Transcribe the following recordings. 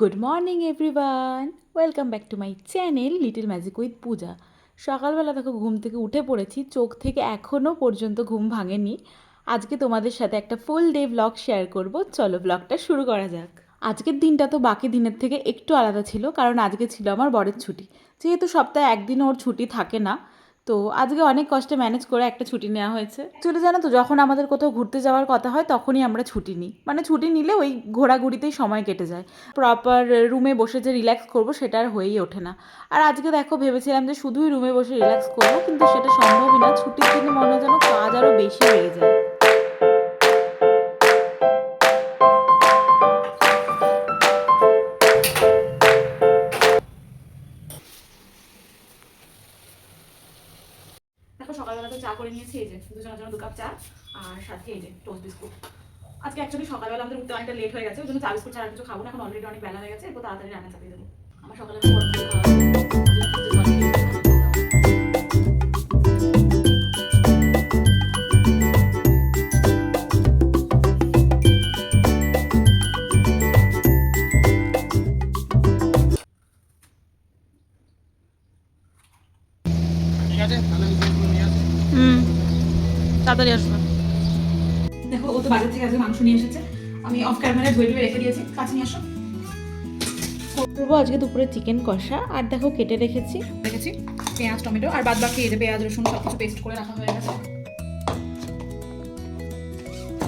Good morning everyone, welcome back to my channel little magic with Puja. সকালবেলা দেখো ঘুম থেকে উঠে পড়েছি, চোখ থেকে এখনও পর্যন্ত ঘুম ভাঙেনি। আজকে তোমাদের সাথে একটা ফুল ডে ব্লগ শেয়ার করব। চলো ব্লগটা শুরু করা যাক। আজকের দিনটা তো বাকি দিনের থেকে একটু আলাদা ছিল, কারণ আজকে ছিল আমার বরের ছুটি। যেহেতু সপ্তাহে একদিন ওর ছুটি থাকে না, তো আজকে অনেক কষ্টে ম্যানেজ করে একটা ছুটি নেওয়া হয়েছে। অ্যাকচুয়ালি জানো তো, যখন আমাদের কোথাও ঘুরতে যাওয়ার কথা হয় তখনই আমরা ছুটি নিই, মানে ছুটি নিলে ওই ঘোরাঘুরিতেই সময় কেটে যায়। প্রপার রুমে বসে যে রিল্যাক্স করবো সেটা আর হয়েই ওঠে না। আর আজকে দেখো ভেবেছিলাম যে শুধুই রুমে বসে রিল্যাক্স করবো, কিন্তু সেটা সম্ভবই না। ছুটির দিনে মনে হয় যেন কাজ আরও বেশি বেড়ে যায়। দেখো সকালবেলা তো চা করে নিয়েছি, এই যে দুজনের জন্য 2 কাপ চা, আর সাথে এই যে টোস্ট বিস্কুট। আজকে অ্যাকচুয়ালি সকালবেলা আমাদের উঠতে অনেকটা লেট হয়ে গেছে, ওই জন্য চা বিস্কুট ছাড়া আর কিছু খাবো না। এখন অলরেডি অনেক বেলা হয়ে গেছে, এরপর তাড়াতাড়ি রান্না চাপিয়ে দেবো। আমার সকালে গরম করে খাওয়া হবে। ঠিক আছে, তাহলে আমি জিনিসগুলো নিয়ে আসি। তাড়াতাড়ি আসবে। দেখো ও তো বাজার থেকে আজকে মাংস নিয়ে এসেছে, আমি অফ ক্যামেরায় ধুয়ে ধুয়ে রেখে দিয়েছি। কাছে নিয়ে আসো। করবো আজকে দুপুরে চিকেন কষা, আর দেখো কেটে রেখেছি পেঁয়াজ টমেটো, আর বাদ বাকি এই যে পেঁয়াজ রসুন সব কিছু পেস্ট করে রাখা হয়ে গেছে।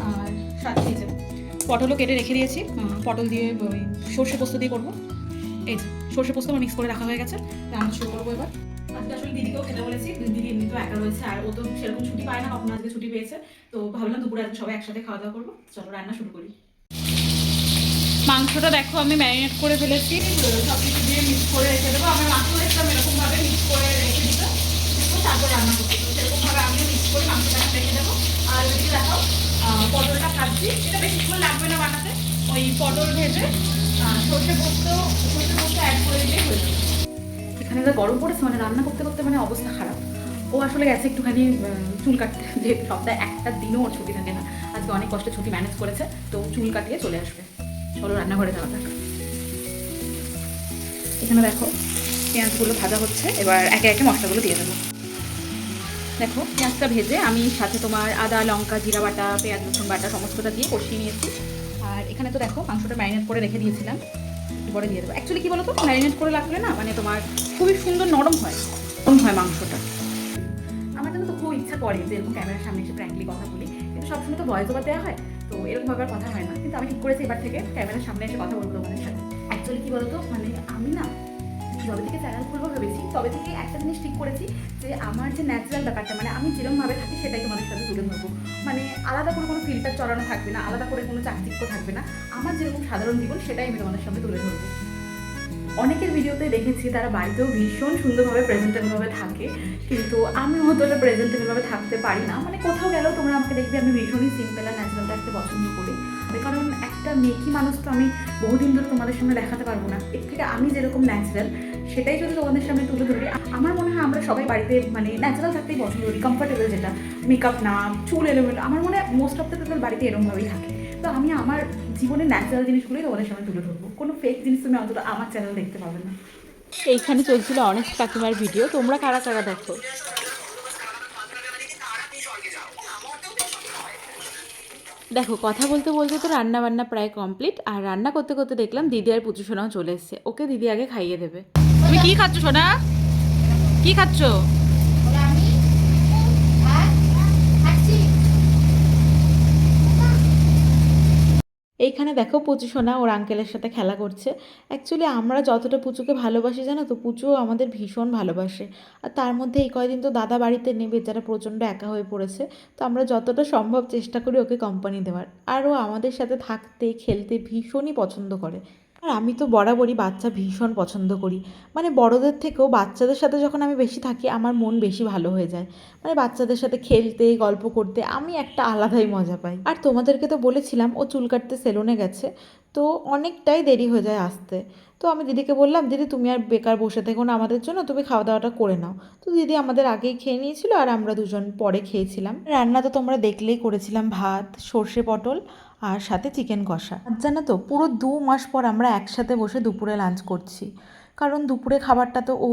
আর সাথে এই যে পটলও কেটে রেখে দিয়েছি, পটল দিয়ে ওই সর্ষে পোস্ত দিয়ে করবো। এই যে সর্ষে পোস্ত আমার মিক্স করে রাখা হয়ে গেছে, রান্না শুরু করবো এবার। আজকে আসলে দিদিকেও খেতে বলেছি, দিদি এমনিতেও একা রয়েছে, আর ও তো সেরকম ছুটি পায় না, কখনো আজকে ছুটি পেয়েছে, তো ভাবলাম দুপুরে আজকে সবাই একসাথে খাওয়া দাওয়া করবো। চলো রান্না শুরু করি। মাংসটা দেখো আমি ম্যারিনেট করে ফেলেছি, সব কিছু দিয়ে মিক্স করে রেখে দেবো। আমার মাংস দেখতাম এরকমভাবে মিক্স করে রেখে দিতে, তারপর রান্না করতে। তো সেরকমভাবে আমিও মিক্স করে মাংসটা রেখে দেবো। আর ওইদিকে দেখো পটলটা ভাজছি, এটা বেশিক্ষণ লাগবে না বানাতে। ওই পটল ভেজে সর্ষে পোস্ত অ্যাড করে দিয়ে হয়ে যাবে। এখানে যা গরম পড়েছে, মানে রান্না করতে করতে মানে অবস্থা খারাপ। ও আসলে গেছে একটুখানি চুল কাটতে, যেহেতু সপ্তাহে একটা দিনও ওর ছুটি থাকে না। আজকে অনেক কষ্টে ছুটি ম্যানেজ করেছে, তো চুল কাটিয়ে চলে আসবে। চলো রান্নাঘরে যাওয়া যাক। এখানে দেখো পেঁয়াজগুলো ভাজা হচ্ছে, এবার একে একে মশলাগুলো দিয়ে দেবো। দেখো পেঁয়াজটা ভেজে আমি সাথে তোমার আদা লঙ্কা জিরা বাটা পেঁয়াজ রসুন বাটা সমস্তটা দিয়ে কষিয়ে নিয়েছি। আর এখানে তো দেখো মাংসটা ম্যারিনেট করে রেখে দিয়েছিলাম, পরে দিয়ে দেবো। অ্যাকচুয়ালি কী বলো তো, ম্যারিনেট করে রাখলে না মানে তোমার খুবই সুন্দর নরম হয় মাংসটা। আমার জন্য তো খুব ইচ্ছা করে যে এরকম ক্যামেরার সামনে এসে ফ্র্যাঙ্কলি কথা বলি, কিন্তু সবসময় তো ভয়েস ওভার দেওয়া হয়, তো এরকমভাবে আর কথা হয় না। কিন্তু আমি ঠিক করেছি এবার থেকে ক্যামেরার সামনে এসে কথা বলবো তোমাদের সাথে। অ্যাকচুয়ালি কী বলতো, মানে আমি না যবে থেকে চ্যানেল খুলবো ভেবেছি, তবে থেকে একটা জিনিস ঠিক করেছি যে আমার যে ন্যাচারাল ব্যাপারটা, মানে আমি যেরকমভাবে থাকি সেটাই তোমাদের সাথে তুলে ধরবো। মানে আলাদা করে কোনো ফিল্টার চড়ানো থাকবে না, আলাদা করে কোনো চাকচিক্য থাকবে না। আমার যেরকম সাধারণ জীবন সেটাই আমি তোমাদের সামনে তুলে ধরবো। অনেকের ভিডিওতে দেখেছি তারা বাড়িতেও ভীষণ সুন্দরভাবে প্রেজেন্টেবলভাবে থাকে, কিন্তু আমি অতটা প্রেজেন্টেবলভাবে থাকতে পারি না। মানে কোথাও গেলেও তোমরা আমাকে দেখবে আমি ভীষণই সিম্পল আর ন্যাচারাল থাকতে পছন্দ করি। কারণ একটা মেকি মানুষ তো আমি বহুদিন ধরে তোমাদের সামনে দেখাতে পারবো না। এর থেকে আমি যেরকম ন্যাচারাল সেটাই যদি তোমাদের সামনে তুলে ধরি, আমার মনে হয় আমরা সবাই বাড়িতে মানে ন্যাচারাল থাকতেই পছন্দ করি, কমফর্টেবল, যেটা মেকআপ না, চুল এলোমেলো। আমার মনে হয় মোস্ট অফ দ্য পিপল বাড়িতে এরকমভাবেই থাকে। তো আমি আমার জীবনের ন্যাচারাল জিনিসগুলোই তোমাদের সামনে তুলে ধরবো। কোনো ফেক জিনিস তুমি অন্তত আমার চ্যানেল দেখতে পাবে না। এইখানে চলছিল অনেক কাকিমার ভিডিও, তোমরা কারা কারা দেখো? দেখো কথা বলতে বলতে তো রান্না বান্না প্রায় কমপ্লিট, আর রান্না করতে করতে দেখলাম দিদি আর পুচু সোনাও চলে এসছে। ওকে দিদি আগে খাইয়ে দেবে। তুমি কি খাচ্ছ সোনা, কি খাচ্ছ? এইখানে দেখো পুচু সোনা ওর আঙ্কেলের সাথে খেলা করছে। অ্যাকচুয়ালি আমরা যতটা পুচুকে ভালোবাসি জানো তো, পুচুও আমাদের ভীষণ ভালোবাসে। আর তার মধ্যে এই কয়দিন তো দাদা বাড়িতে নেই, বেচারা প্রচণ্ড একা হয়ে পড়েছে। তো আমরা যতটা সম্ভব চেষ্টা করি ওকে কোম্পানি দেওয়ার, আর ও আমাদের সাথে থাকতে খেলতে ভীষণই পছন্দ করে। আর আমি তো বরাবরই বাচ্চা ভীষণ পছন্দ করি, মানে বড়দের থেকেও বাচ্চাদের সাথে যখন আমি বেশি থাকি আমার মন বেশি ভালো হয়ে যায়। মানে বাচ্চাদের সাথে খেলতে গল্প করতে আমি একটা আলাদাই মজা পাই। আর তোমাদেরকে তো বলেছিলাম ও চুল কাটতে সেলুনে গেছে, তো অনেকটাই দেরি হয়ে যায় আসতে। তো আমি দিদিকে বললাম, দিদি তুমি আর বেকার বসে থেকো না আমাদের জন্য, তুমি খাওয়া দাওয়াটা করে নাও। তো দিদি আমাদের আগেই খেয়ে নিয়েছিল আর আমরা দুজন পরে খেয়েছিলাম। রান্না তো তোমরা দেখলেই, করেছিলাম ভাত, সর্ষে পটল আর সাথে চিকেন কষা। আজ জানো তো পুরো 2 মাস পর আমরা একসাথে বসে দুপুরে লাঞ্চ করছি। কারণ দুপুরে খাবারটা তো ও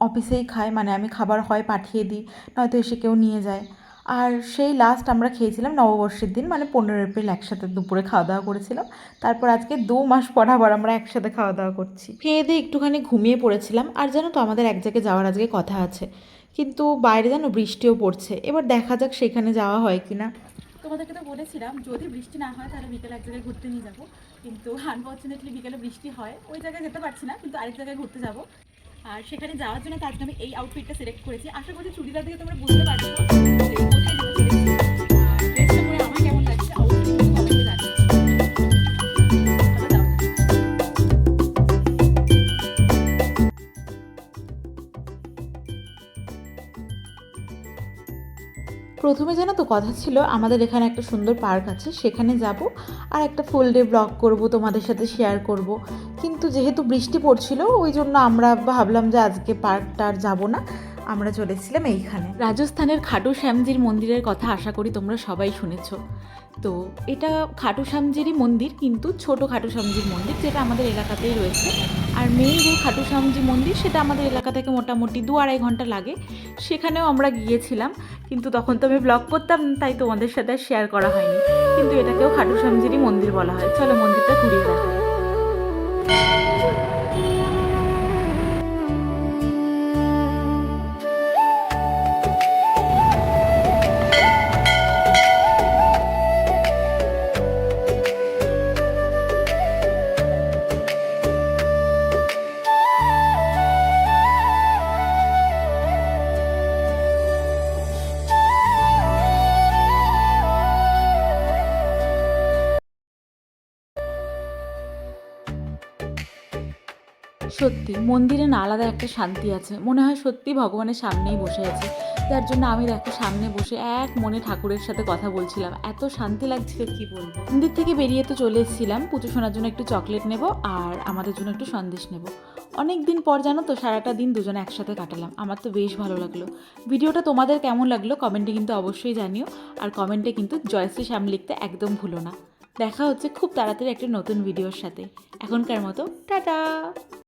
অফিসেই খায়, মানে আমি খাবার হয় পাঠিয়ে দিই, নয়তো এসে কেউ নিয়ে যায়। আর সেই লাস্ট আমরা খেয়েছিলাম নববর্ষের দিন, মানে 15 এপ্রিল একসাথে দুপুরে খাওয়া দাওয়া করেছিলাম। তারপর আজকে 2 মাস পর আবার আমরা একসাথে খাওয়া দাওয়া করছি। খেয়ে দিয়ে একটুখানি ঘুমিয়ে পড়েছিলাম। আর জানো তো আমাদের এক জায়গায় যাওয়ার আজকে কথা আছে, কিন্তু বাইরে জানো বৃষ্টিও পড়ছে। এবার দেখা যাক সেখানে যাওয়া হয় কি না। তোমাদেরকে তো বলেছিলাম যদি বৃষ্টি না হয় তাহলে বিকেলে এক জায়গায় ঘুরতে নিয়ে যাবো, কিন্তু আনফর্চুনেটলি বিকেলে বৃষ্টি হয়, ওই জায়গায় যেতে পারছি না, কিন্তু আরেক জায়গায় ঘুরতে যাবো। আর সেখানে যাওয়ার জন্য তো আজকে আমি এই আউটফিটটা সিলেক্ট করেছি। আশা করছি চুড়িদার থেকে তোমরা বুঝতে পারছো যে কোথায় যেতে চলেছি। আর ড্রেসটা পরে আমার কেমন লাগছে অবশ্যই কিন্তু কমেন্টে জানিও। তারপর যাওয়া যাক। প্রথমে জানো তো কথা ছিল আমাদের এখানে একটা সুন্দর পার্ক আছে, সেখানে যাব আর একটা ফুল ডে ব্লগ করব, তোমাদের সাথে শেয়ার করব। কিন্তু যেহেতু বৃষ্টি পড়ছিল ওই জন্য আমরা ভাবলাম যে আজকে পার্কটা আর যাবো না, আমরা চলেছিলাম এইখানে। রাজস্থানের খাটু শ্যামজির মন্দিরের কথা আশা করি তোমরা সবাই শুনেছো। তো এটা খাটু শ্যামজিরই মন্দির, কিন্তু ছোট খাটু শ্যামজির মন্দির, যেটা আমাদের এলাকাতেই রয়েছে। আর মেইন যে খাটু শ্যামজি মন্দির সেটা আমাদের এলাকা থেকে মোটামুটি 2-2.5 ঘন্টা লাগে। সেখানেও আমরা গিয়েছিলাম, কিন্তু তখন তো আমি ব্লগ করতাম না, তাই তোমাদের সাথে শেয়ার করা হয়নি। কিন্তু এটাকেও খাটু শ্যামজিরই মন্দির বলা হয়। চলো মন্দিরটা ঘুরিয়ে দেখাই। সত্যি মন্দিরে না আলাদা একটা শান্তি আছে, মনে হয় সত্যি ভগবানের সামনেই বসে আছি। যার জন্য আমি দেখো সামনে বসে এক মনে ঠাকুরের সাথে কথা বলছিলাম, এত শান্তি লাগছিল কি বলবো। মন্দির থেকে বেরিয়ে তো চলে এসেছিলাম, পুজো শোনার জন্য একটু চকলেট নেব আর আমাদের জন্য একটু সন্দেশ নেব। অনেক দিন পর জানো তো সারাটা দিন দুজনে একসাথে কাটালাম, আমার তো বেশ ভালো লাগলো। ভিডিওটা তোমাদের কেমন লাগলো কমেন্টে কিন্তু অবশ্যই জানিও। আর কমেন্টে কিন্তু জয়শ্রী শ্যাম লিখতে একদম ভুলো না। দেখা হচ্ছে খুব তাড়াতাড়ি একটা নতুন ভিডিওর সাথে। এখনকার মতো টাটা।